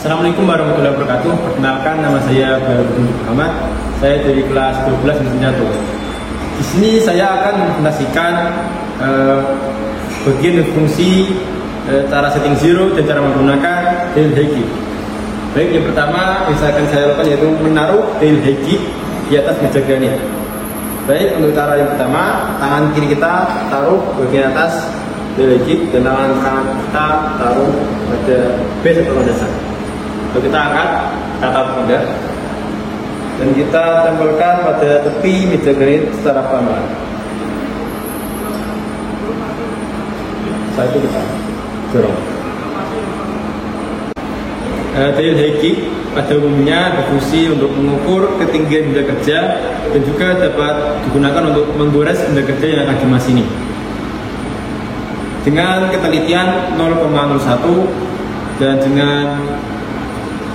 Assalamualaikum warahmatullahi wabarakatuh. Perkenalkan, nama saya Baharudin Muhammad. Saya dari kelas 12 mesin 1. Di sini saya akan mempresentasikan bagian fungsi, cara setting zero dan cara menggunakan dial high kick. Baik, yang pertama yang akan saya lakukan yaitu menaruh dial high kick di atas meja granit. Baik, untuk cara yang pertama, tangan kiri kita taruh bagian atas dial high kick dan tangan kanan kita taruh pada base atau landasan. Lalu kita angkat ke atas benda dan kita tempelkan pada tepi meja granit secara pelan-pelan. Setelah itu kita dorong. Dial high kick pada umumnya berfungsi untuk mengukur ketinggian benda kerja dan juga dapat digunakan untuk menggores benda kerja yang akan dimasini dengan ketelitian 0,01 dan dengan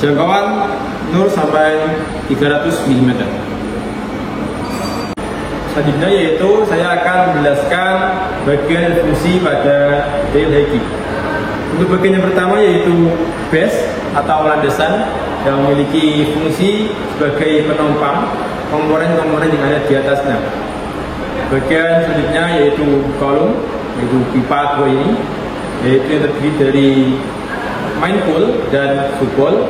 jangkauan 0 sampai 300 mm. Selanjutnya yaitu saya akan menjelaskan bagian fungsi pada dial high kick. Untuk bagian yang pertama yaitu base atau landasan yang memiliki fungsi sebagai penopang komponen-komponen yang ada di atasnya. Bagian selanjutnya yaitu kolom, yaitu pipa 2 ini, yaitu yang terdiri dari main pole dan sub pole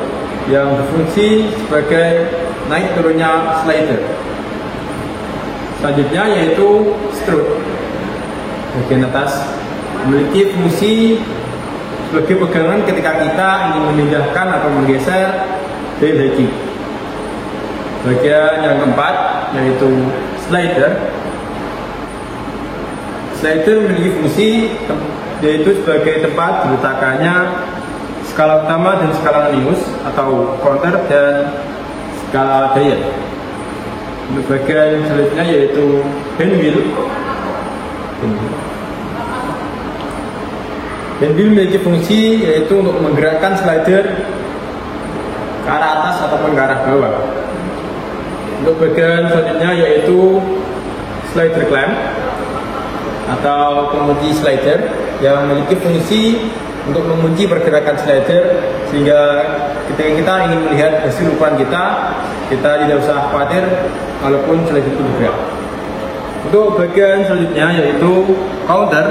yang berfungsi sebagai naik turunnya slider. Selanjutnya yaitu strut, bagian atas memiliki fungsi sebagai pegangan ketika kita ingin memindahkan atau menggeser dial high kick. Bagian yang keempat yaitu slider. Slider memiliki fungsi yaitu sebagai tempat diletakkannya skala utama dan skala minus atau counter dan skala dial. Untuk bagian selanjutnya yaitu handwheel. Handwheel memiliki fungsi yaitu untuk menggerakkan slider ke arah atas ataupun ke arah bawah. Untuk bagian selanjutnya yaitu slider clamp atau pengunci slider yang memiliki fungsi untuk mengunci pergerakan slider sehingga ketika kita ingin melihat hasil ukuran kita tidak usah khawatir walaupun slider itu bergerak. Untuk bagian selanjutnya yaitu counter.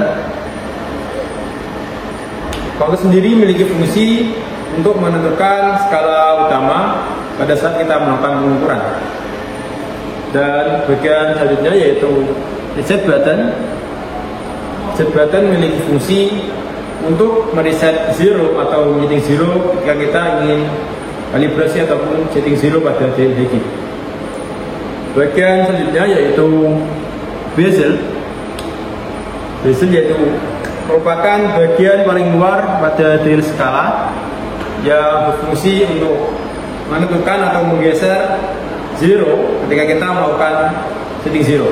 Counter sendiri memiliki fungsi untuk menentukan skala utama pada saat kita melakukan pengukuran. Dan bagian selanjutnya yaitu reset button. Reset button memiliki fungsi untuk mereset zero atau setting zero ketika kita ingin kalibrasi ataupun setting zero pada dial high kick. Bagian selanjutnya yaitu bezel. Bezel yaitu merupakan bagian paling luar pada dial skala yang berfungsi untuk menentukan atau menggeser zero ketika kita melakukan setting zero.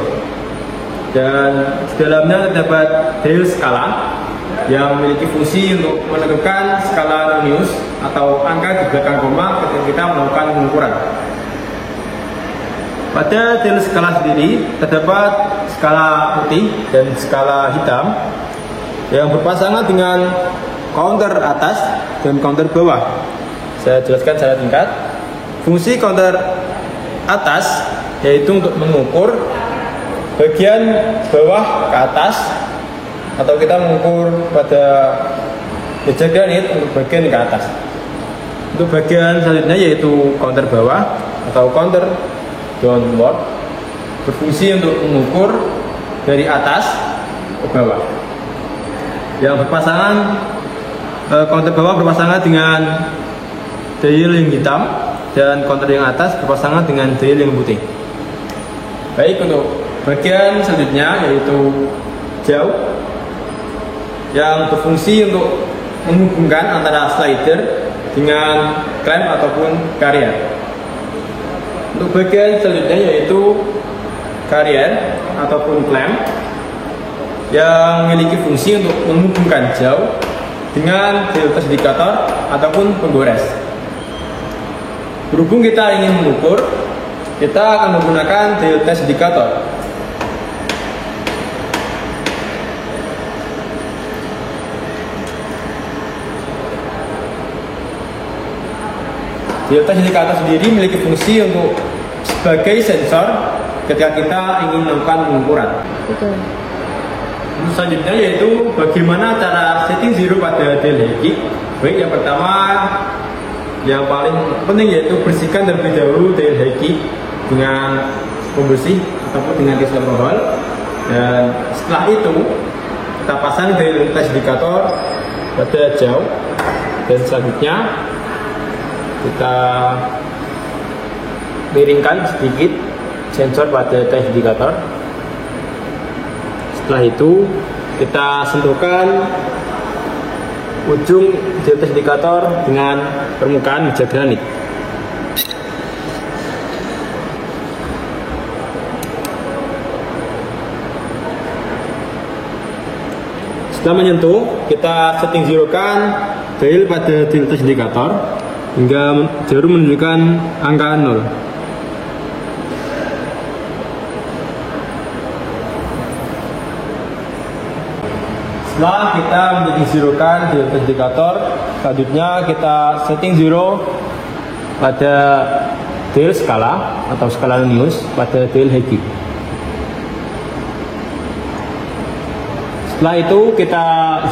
Dan di dalamnya terdapat dial skala yang memiliki fungsi untuk menentukan skala minus atau angka di belakang koma ketika kita melakukan pengukuran. Pada dial skala sendiri terdapat skala putih dan skala hitam yang berpasangan dengan counter atas dan counter bawah. Saya jelaskan secara singkat. Fungsi counter atas yaitu untuk mengukur bagian bawah ke atas atau kita mengukur pada meja granit untuk bagian ke atas. Untuk bagian selanjutnya yaitu counter bawah atau counter downward berfungsi untuk mengukur dari atas ke bawah. Yang berpasangan counter bawah berpasangan dengan dial yang hitam dan counter yang atas berpasangan dengan dial yang putih. Baik, untuk bagian selanjutnya yaitu jauh yang berfungsi untuk menghubungkan antara slider dengan clamp ataupun carrier. Untuk bagian selanjutnya yaitu carrier ataupun clamp yang memiliki fungsi untuk menghubungkan jauh dengan dial test indikator ataupun penggores. Berhubung kita ingin mengukur, kita akan menggunakan dial test indikator. Delta indikator sendiri memiliki fungsi untuk sebagai sensor ketika kita ingin melakukan pengukuran. Selanjutnya yaitu bagaimana cara setting zero pada DLHG. Baik, yang pertama yang paling penting yaitu bersihkan terlebih dahulu DLHG dengan pembersih ataupun dengan gas alkohol, dan setelah itu kita pasang delta indikator pada jauh, dan selanjutnya kita miringkan sedikit sensor pada tes indikator. Setelah itu kita sentuhkan ujung tes indikator dengan permukaan meja granit. Setelah menyentuh, kita setting zerokan dial pada tes indikator hingga jarum menunjukkan angka 0. Setelah kita menjadi zerokan di indikator, selanjutnya kita setting zero pada dial skala atau skala Linus pada DLHG. Setelah itu kita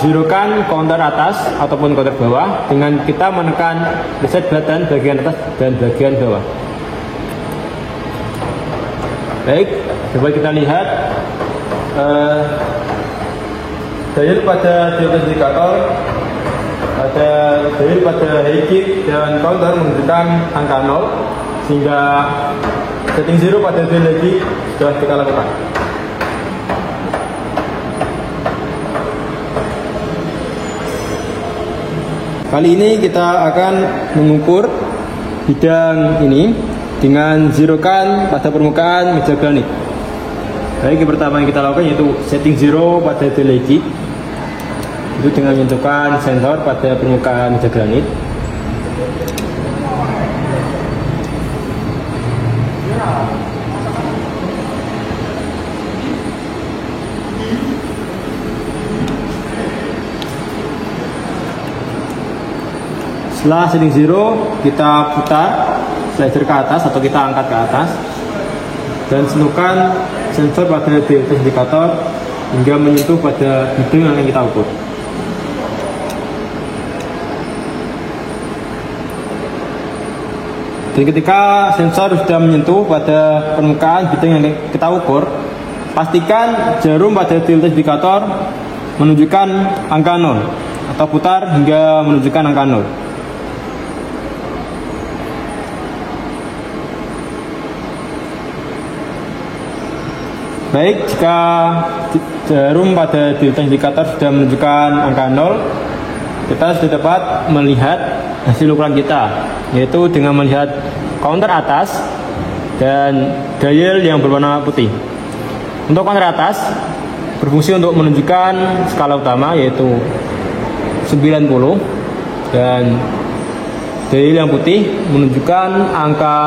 zerokan counter atas ataupun counter bawah dengan kita menekan reset button bagian atas dan bagian bawah. Baik, coba kita lihat dial pada dial indikator, ada dial pada HG dan counter menunjukkan angka 0, sehingga setting zero pada DLHG sudah kita lakukan. Kali ini kita akan mengukur bidang ini dengan zerokan pada permukaan meja granit. Baik, yang pertama yang kita lakukan yaitu setting zero pada DLHG, itu dengan menyentuhkan sensor pada permukaan meja granit. Setelah setting zero, kita putar slider ke atas atau kita angkat ke atas dan sentuhkan sensor pada delta indikator hingga menyentuh pada bidang yang akan kita ukur. Dan ketika sensor sudah menyentuh pada permukaan bidang yang kita ukur, pastikan jarum pada delta indikator menunjukkan angka 0 atau putar hingga menunjukkan angka 0. Baik, jika jarum pada delta indikator sudah menunjukkan angka 0, kita sudah dapat melihat hasil ukuran kita, yaitu dengan melihat counter atas dan dial yang berwarna putih. Untuk counter atas berfungsi untuk menunjukkan skala utama yaitu 90, dan dial yang putih menunjukkan angka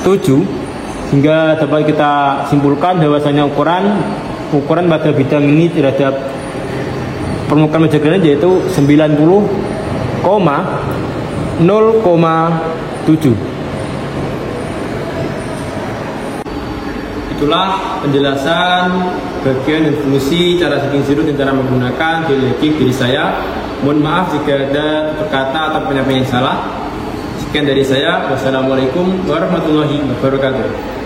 7, sehingga dapat kita simpulkan bahwasanya ukuran pada bidang ini terhadap permukaan meja granit yaitu 90,0,7. Itulah penjelasan bagian dan fungsi cara setting zero dan cara menggunakan DLHG dari saya. Mohon maaf jika ada perkata atau penyampaian yang salah. Sekian dari saya. Wassalamualaikum warahmatullahi wabarakatuh.